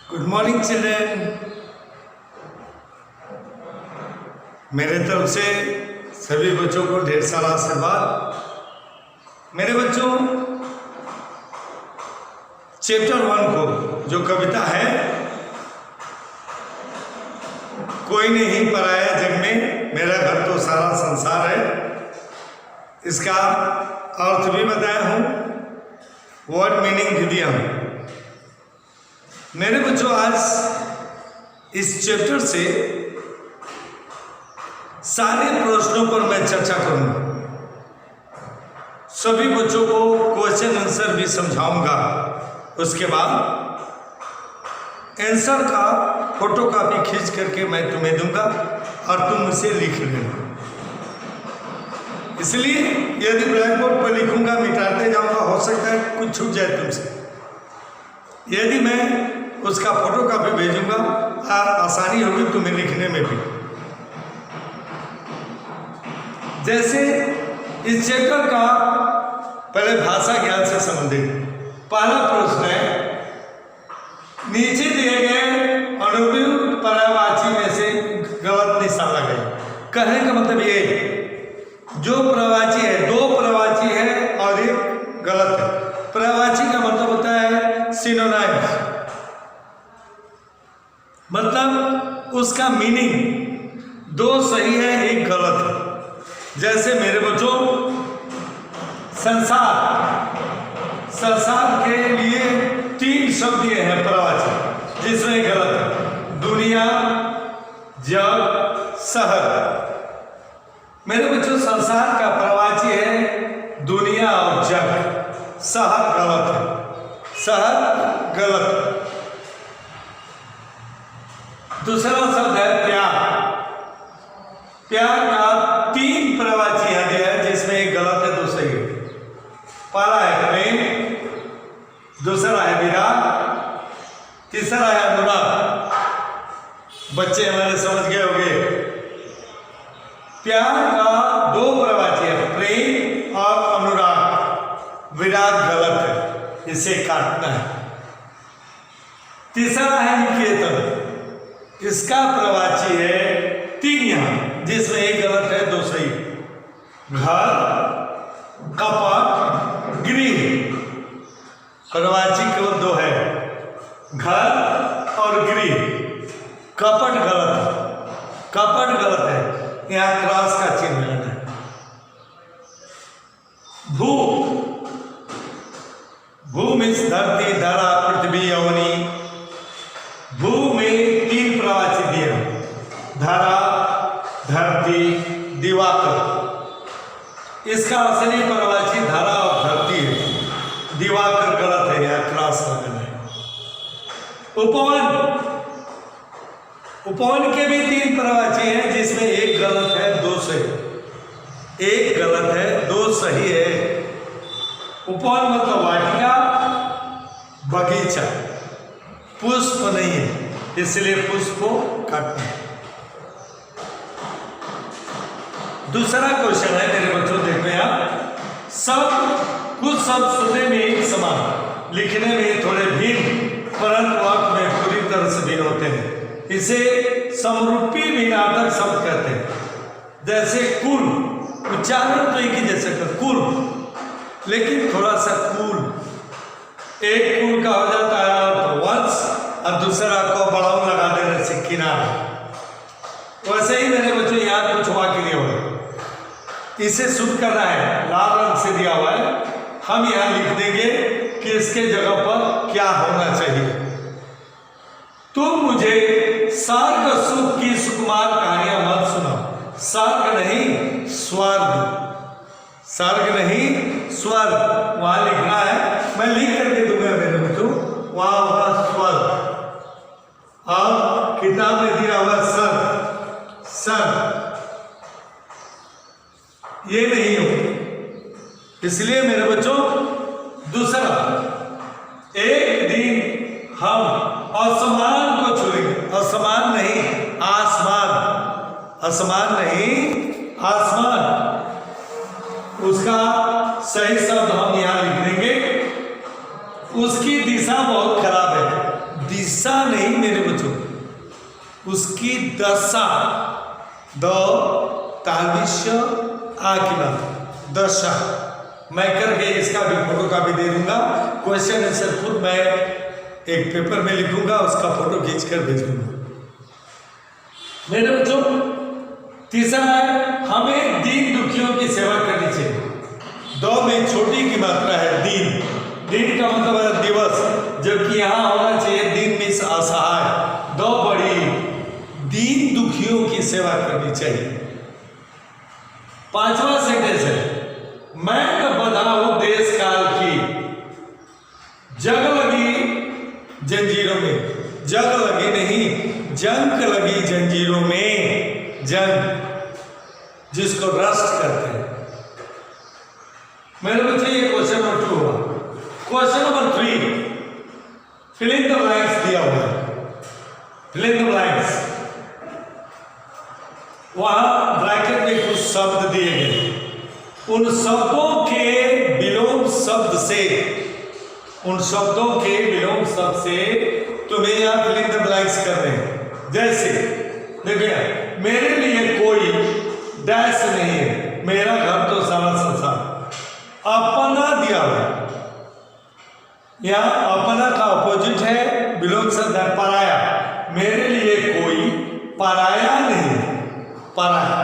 Good morning children. मेरे तरफ से सभी बच्चों को ढेर सारा आशीर्वाद। मेरे बच्चों, चैप्टर 1 को जो कविता है, कोई नहीं पराया जग में, मेरा घर तो सारा संसार है, इसका अर्थ भी बताया हूँ, वर्ड मीनिंग भी दिया हूँ। मेरे बच्चों, आज इस चैप्टर से सारे प्रश्नों पर मैं चर्चा करूंगा। सभी बच्चों को क्वेश्चन आंसर भी समझाऊंगा। उसके बाद आंसर का फोटोकॉपी खींच करके मैं तुम्हें दूंगा और तुम उसे लिख लेना। इसलिए यदि ब्लैक बोर्ड पर लिखूंगा, मिटाते जाऊंगा, हो सकता है कुछ छूट जाए तुमसे। यदि मैं उसका फोटोकॉपी भेजूंगा, आसानी होगी तुम्हें लिखने में भी। जैसे इस चैप्टर का पहले भाषा ज्ञान से संबंधित पहला प्रश्न है, नीचे दिए गए अनुपयुक्त पर्यायवाची में से गलत निशान लगाइए। कहने का मतलब ये, जो पर्यायवाची है, दो पर्यायवाची है और एक गलत है। पर्यायवाची का मतलब होता है सिनोनिम्स, मतलब उसका मीनिंग दो सही है, एक गलत है। जैसे मेरे बच्चों, संसार, संसार के लिए 3 शब्द ये हैं पर्यायवाची, जिसमें गलत है। दुनिया, जग, शहर। मेरे बच्चों, संसार का पर्यायवाची है दुनिया और जग। शहर गलत है, शहर गलत है। दूसरा शब्द है प्यार। प्यार का 3 पर्यायवाची यहां दिया है, जिसमें एक गलत है, दो सही है। पहला है प्रेम, दूसरा है विराग, तीसरा है अनुराग। बच्चे हमारे समझ गए होंगे। प्यार का 2 पर्यायवाची है, प्रेम और अनुराग। विराग गलत है, इसे काटना है। तीसरा है निकेतन, इसका पर्यायवाची है 3 यहां, जिसमें एक गलत है, दो सही। घर, कपट, गृह। पर्यायवाची केवल 2 है, घर और गृह। कपट गलत है, कपट गलत है, यहां क्रॉस का चिन्ह लेना है। भू, भू मीन्स धरती, धरा, पृथ्वी, अवनी। भू में 3 पर्यायवाची दिए, धरा, धरती, दिवाकर। इसका असली पर्यायवाची धरा और धरती है, दिवाकर गलत है, यहां क्रॉस लगाना है। उपवन, उपवन के भी 3 पर्यायवाची हैं, जिसमें एक गलत है, 2 सही। एक गलत है, 2 सही है। उपवन मतलब वाटिका, बगीचा। पुष्प नहीं है, इसलिए पुष्प को काटना है। दूसरा क्वेश्चन है मेरे बच्चों, देखो यहाँ, कुछ शब्द सुनने में एक समान, लिखने में थोड़े भिन्न, परंतु अर्थ में पूरी तरह से भिन्न होते हैं। इसे समरूपी भिन्नार्थक शब्द कहते हैं। जैसे कुल, उच्चारण तो एक ही जैसे कर, कुल, लेकिन थोड़ा सा कुल। एक कुल का हो जाता है तो वंश, और दूसरा को बढ़ाऊ लगा देने से किनारा। वैसे ही मेरे बच्चों यहाँ कुछ वाक्य दिया हुआ है, इसे शुद्ध करना है, लाल रंग से दिया हुआ है। हम यहाँ लिख देंगे कि इसके जगह पर क्या होना चाहिए। तुम मुझे स्वर्ग सुख की सुकुमार कहानियां मत सुनाओ। स्वर्ग नहीं, स्वर्ग, स्वर्ग नहीं, स्वर्ग वहां लिखना है। मैं लिख करके दूंगा मेरे बच्चों, वहां होगा स्वर्ग। और किताब में दिया हुआ सर, सर, ये नहीं हो। इसलिए मेरे बच्चों, दूसरा, एक दिन हम आसमान को छूएंगे। आसमान नहीं, आसमान, आसमान नहीं, आसमान। उसका सही शब्द हम यहां लिख देंगे। उसकी दिशा बहुत खराब है, दिशा दिशा नहीं मेरे बच्चों, उसकी दशा, द तालविश्य आ की बात, दशा। मैं करके इसका भी फोटो कॉपी दे दूंगा। क्वेश्चन आंसर खुद मैं एक पेपर में लिखूंगा, उसका फोटो खींचकर भेज दूंगा। मेरे बच्चों तीसरा है, हमें दीन दुखियों की सेवा करनी चाहिए। दो में छोटी की मात्रा है दीन, दिन का मतलब है दिवस, जबकि यहाँ होना चाहिए दिन मीन्स असहाय। दो बड़ी, दीन दुखियों की सेवा करनी चाहिए। पांचवा सेंटेंस है, मैं न बधाऊं देश काल की, जग लगी जंजीरों में, जग लगी नहीं जंग लगी जंजीरों में, जंग जिसको रस्ट करते हैं। मेरे बच्चे ये क्वेश्चन नंबर 2 हुआ। Question number 3, fill in the blanks दिया हुआ है, फिल इन द ब्लैंक्स। वहां ब्रैकेट में कुछ शब्द दिए गए, उन शब्दों के विलोम शब्द से, उन शब्दों के विलोम शब्द से तुम्हें यहां फिल इन द ब्लैंक्स कर रहे हैं। जैसे देखिए, मेरे लिए कोई डैश नहीं है, मेरा घर तो सारा संसार। अपना दिया हुआ है, यहाँ अपना का अपोजिट है विलोम शब्द है पराया। मेरे लिए कोई पराया नहीं, पराया,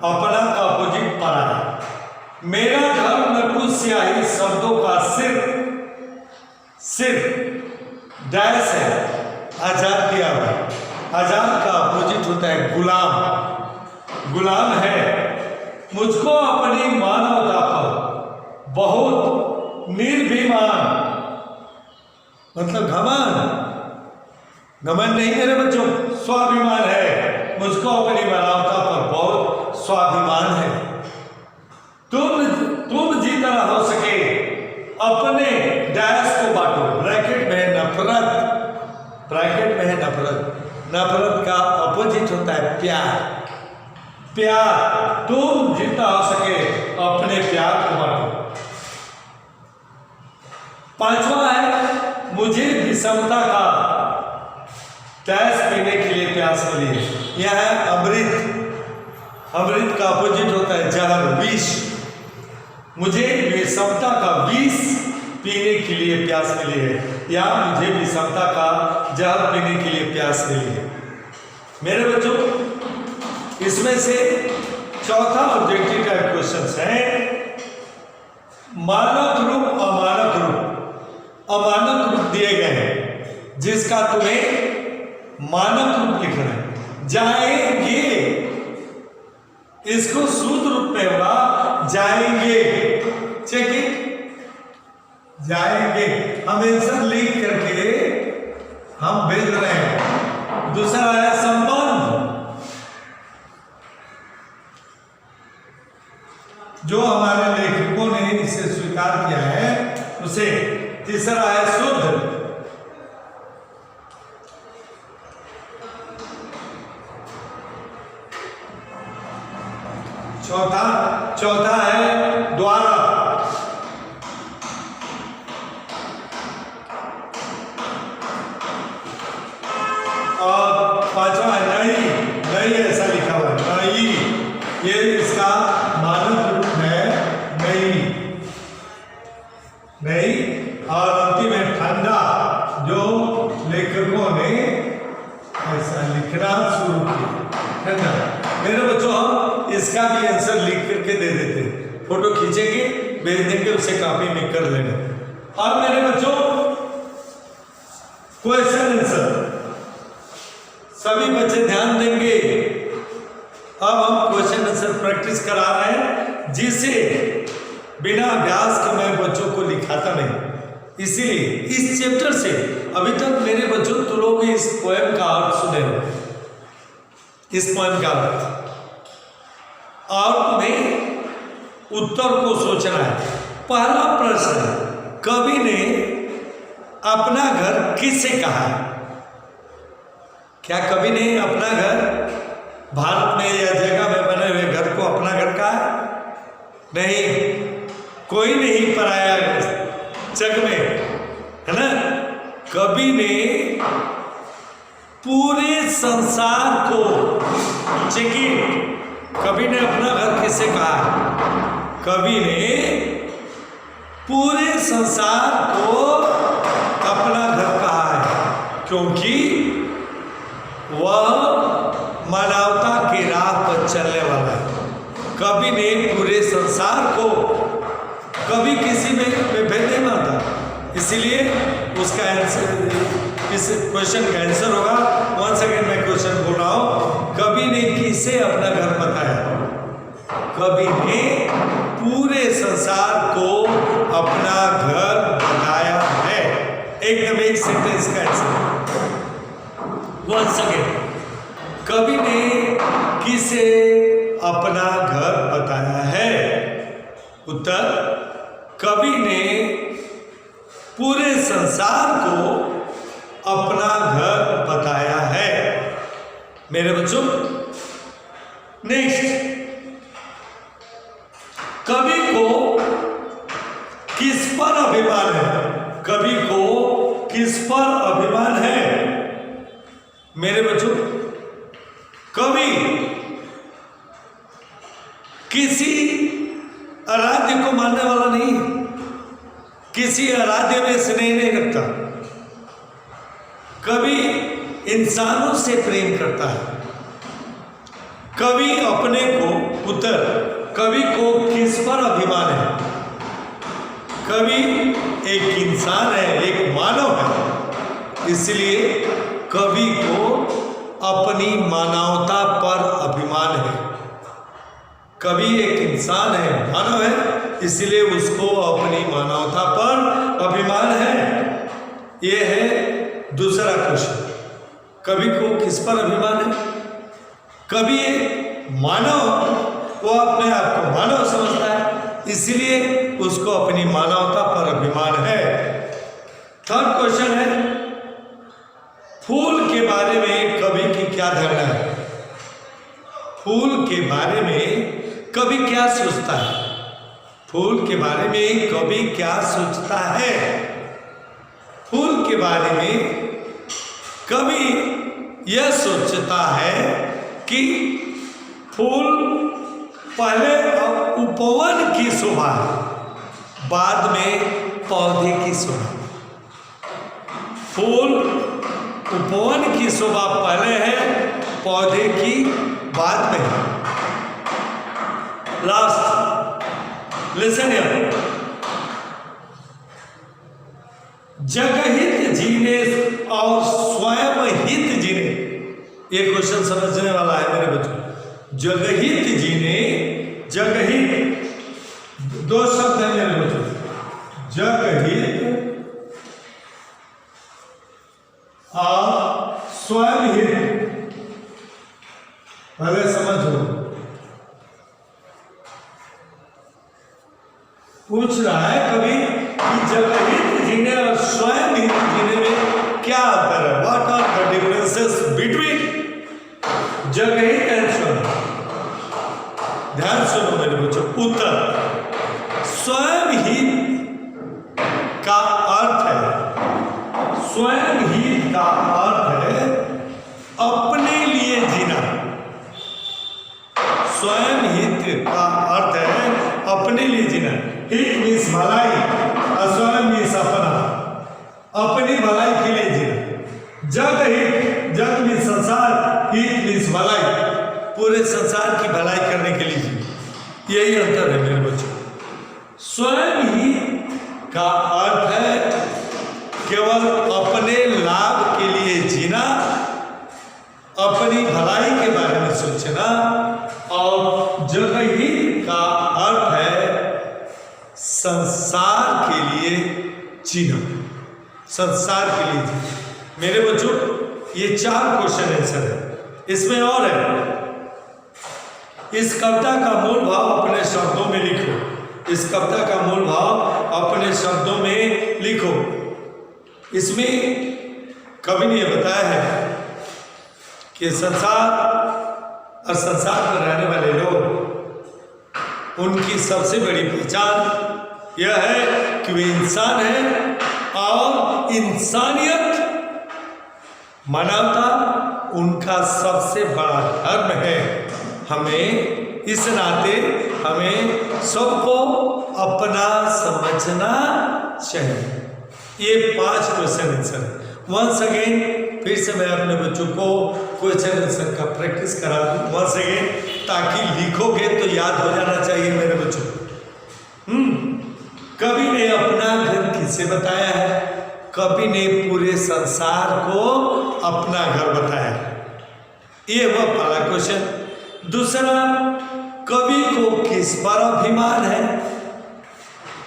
अपना का अपोजिट पराया। मेरा घर नटू स्याही शब्दों का सिर्फ डैश है, आजाद दिया हुआ है। आजाद का अपोजिट होता है गुलाम, गुलाम है। मुझको अपनी मानवता पर बहुत निर्भिमान, मतलब घमंड, घमंड नहीं मेरे बच्चों, स्वाभिमान है। मुझको अपनी मानवता पर बहुत स्वाभिमान है। तुम जितना हो सके अपने डैश को बांटो, ब्रैकेट में नफरत, ब्रैकेट में है नफरत, नफरत का अपोजिट होता है प्यार, प्यार। तुम जितना हो सके अपने प्यार को बांटो। पांचवा है, मुझे विषमता का डैश पीने के लिए प्यास मिली है। यह है अमृत, अमृत का अपोजिट होता है जहर, विष। मुझे विषमता का विष पीने के लिए प्यास मिली है, या मुझे विषमता का जहर पीने के लिए प्यास मिली है। मेरे बच्चों इसमें से चौथा ऑब्जेक्टिव टाइप क्वेश्चन है, मानक रूप अमानक रूप। अमानक रूप दिए गए हैं जिसका तुम्हें मानक रूप लिखना है। जाएंगे, इसको शुद्ध रूप में होगा जाएंगे, चेक जाएंगे। हम आंसर लिख करके हम भेज रहे हैं। दूसरा है संबंध, जो हमारे लेखकों ने इसे स्वीकार किया है उसे। तीसरा है शुद्ध, चौथा है द्वारा, और पांचवा है नई, नई ऐसा लिखा हुआ है नई, ये इसका मानक रूप है नई, नई। और अंतिम है ठंडा, जो लेखकों ने ऐसा लिखना शुरू किया, ठंडा। मेरे बच्चों हम इसका भी आंसर लिख करके दे देते, फोटो खींचेंगे भेज देंगे, उसे कॉपी में कर लेना। और मेरे बच्चों क्वेश्चन आंसर सभी बच्चे ध्यान देंगे। अब हम क्वेश्चन आंसर प्रैक्टिस करा रहे हैं, जिसे बिना अभ्यास के मैं बच्चों को लिखाता नहीं। इसीलिए इस चैप्टर से अभी तक मेरे बच्चों तुम लोग इस पोएम का अर्थ सुने हो, इस पोएम का अर्थ, और तुम्हें उत्तर को सोचना है। पहला प्रश्न, कवि ने अपना घर किसे कहा? क्या कवि ने अपना घर भारत में या जगह में बने हुए घर को अपना घर कहा? नहीं, कोई नहीं पराया जग में, है ना। कवि ने पूरे संसार को, चेकिंग, कवि ने अपना घर किसे कहा? कवि ने पूरे संसार को अपना घर कहा है, क्योंकि वह मानवता की राह पर चलने वाला है। कवि ने पूरे संसार को, कभी किसी में भेद नहीं मानता, इसीलिए उसका आंसर, इस क्वेश्चन का आंसर होगा, वन सेकेंड मैं क्वेश्चन बोल रहा हूं, कवि ने किसे अपना घर बताया? कवि ने पूरे संसार को अपना घर बताया है। एकदम एक सेंटेंस का आंसर। वन सेकेंड, कवि ने किसे अपना घर बताया है? उत्तर, कवि ने पूरे संसार को अपना घर बताया है। मेरे बच्चों, नेक्स्ट, कवि को किस पर अभिमान है? कवि को किस पर अभिमान है? मेरे बच्चों, कवि किसी आराध्य को मानने वाला नहीं है, किसी आराध्य में स्नेह नहीं रखता। कवि इंसानों से प्रेम करता है। कवि अपने को, उत्तर, कवि को किस पर अभिमान है? कवि एक इंसान है, एक मानव है, इसलिए कवि को अपनी मानवता पर अभिमान है। कवि एक इंसान है, मानव है, इसलिए उसको अपनी मानवता पर अभिमान है। यह है दूसरा क्वेश्चन, कवि को किस पर अभिमान है? कवि एक मानव, वो अपने आप को मानव समझता है, इसलिए उसको अपनी मानवता पर अभिमान है। थर्ड क्वेश्चन है, फूल के बारे में कवि की क्या धारणा है? फूल के बारे में कवि क्या सोचता है? फूल के बारे में कवि क्या सोचता है? फूल के बारे में कवि यह सोचता है कि फूल पहले उपवन की शोभा, बाद में पौधे की शोभा। फूल उपवन की शोभा पहले है, पौधे की बाद में है। लास्ट, लिसन हियर, जगहित जीने और स्वयं हित जीने, ये क्वेश्चन समझने वाला है मेरे बच्चों। जगहित जीने, जगहित दो शब्द है मेरे बच्चों, जगहित और स्वयं हित, पहले समझो। पूछ रहा है कभी कि जगहित जीने और स्वयं हित जीने में क्या अंतर है? What are the differences between jagahit and swayam? ध्यान सुनो मेरे बच्चों। उत्तर, स्वयं हित का अर्थ है, स्वयं हित का अर्थ है अपने लिए जीना। स्वयं हित का अर्थ है अपने लिए जीना। हित मीन्स भलाई और स्वयं मीन्स अपना, अपनी भलाई के लिए जीना। जग हित, जग मीन्स संसार, हित मीन्स भलाई, पूरे संसार की भलाई करने के लिए जीना। यही अंतर है मेरे बच्चों। स्वयं हित का अर्थ है केवल अपने लाभ के लिए जीना, अपनी भलाई के बारे में सोचना। और जगहित का अर्थ है संसार के लिए जीना, संसार के लिए जीना। मेरे बच्चों, ये 4 क्वेश्चन आंसर है, इसमें और है। इस कविता का मूल भाव अपने शब्दों में लिखो। इस कविता का मूल भाव अपने शब्दों में लिखो। इसमें कवि ने बताया है कि संसार और संसार में रहने वाले लोग, उनकी सबसे बड़ी पहचान यह है कि वे इंसान हैं और इंसानियत मानवता उनका सबसे बड़ा धर्म है। हमें इस नाते हमें सबको अपना समझना चाहिए। ये 5 क्वेश्चन आंसर है। वंस अगेन फिर से मैं अपने बच्चों को क्वेश्चन आंसर का प्रैक्टिस करा दूँ वंस अगेन, ताकि लिखोगे तो याद हो जाना चाहिए मेरे बच्चों। कवि ने अपना घर किसे बताया है? कवि ने पूरे संसार को अपना घर बताया। ये हुआ पहला क्वेश्चन। दूसरा, कवि को किस पर अभिमान है?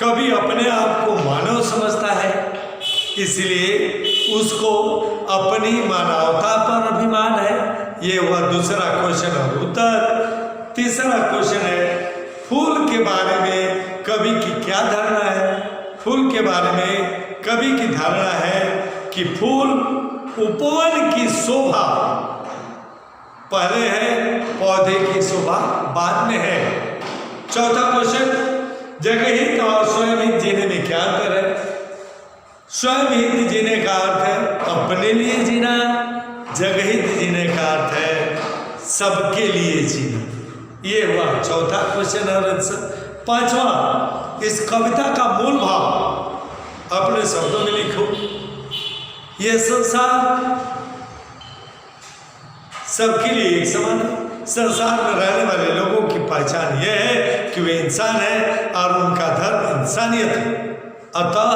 कवि अपने आप को मानव समझता है, इसलिए उसको अपनी मानवता पर अभिमान है। ये हुआ दूसरा क्वेश्चन और उत्तर। तीसरा क्वेश्चन है, फूल के बारे में कवि की क्या धारणा है? फूल के बारे में कवि की धारणा है कि फूल उपवन की शोभा पहले है, पौधे की शोभा बाद में है। चौथा क्वेश्चन, जगहित और स्वयंहित जीने में क्या अंतर है? स्वयंहित जीने का अर्थ है अपने लिए जीना, जगहित जीने का अर्थ है सबके लिए जीना। ये हुआ चौथा क्वेश्चन और आंसर। पांचवा, इस कविता का मूल भाव अपने शब्दों में लिखो। ये संसार सबके लिए एक समान है। संसार में रहने वाले लोगों की पहचान यह है कि वे इंसान हैं और उनका धर्म इंसानियत है। अतः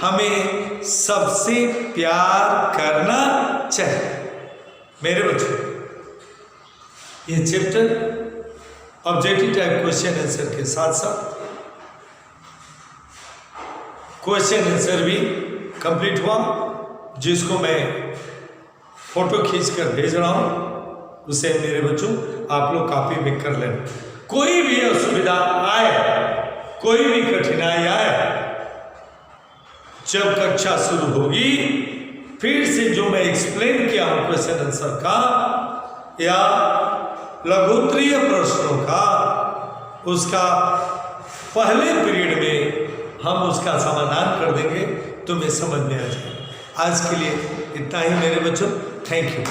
हमें सबसे प्यार करना चाहिए। मेरे बच्चों, ये chapter objective type question answer के साथ साथ क्वेश्चन आंसर भी कंप्लीट हुआ, जिसको मैं फोटो खींच कर भेज रहा हूँ। उसे मेरे बच्चों आप लोग कॉपी में कर लेना। कोई भी असुविधा आए, कोई भी कठिनाई आए, जब कक्षा शुरू होगी फिर से जो मैं एक्सप्लेन किया हूँ क्वेश्चन आंसर का या लघुत्तरीय प्रश्नों का, उसका पहले पीरियड में हम उसका समाधान कर देंगे, तुम्हें समझ में आ जाएगा। आज के लिए इतना ही मेरे बच्चों। Thank you.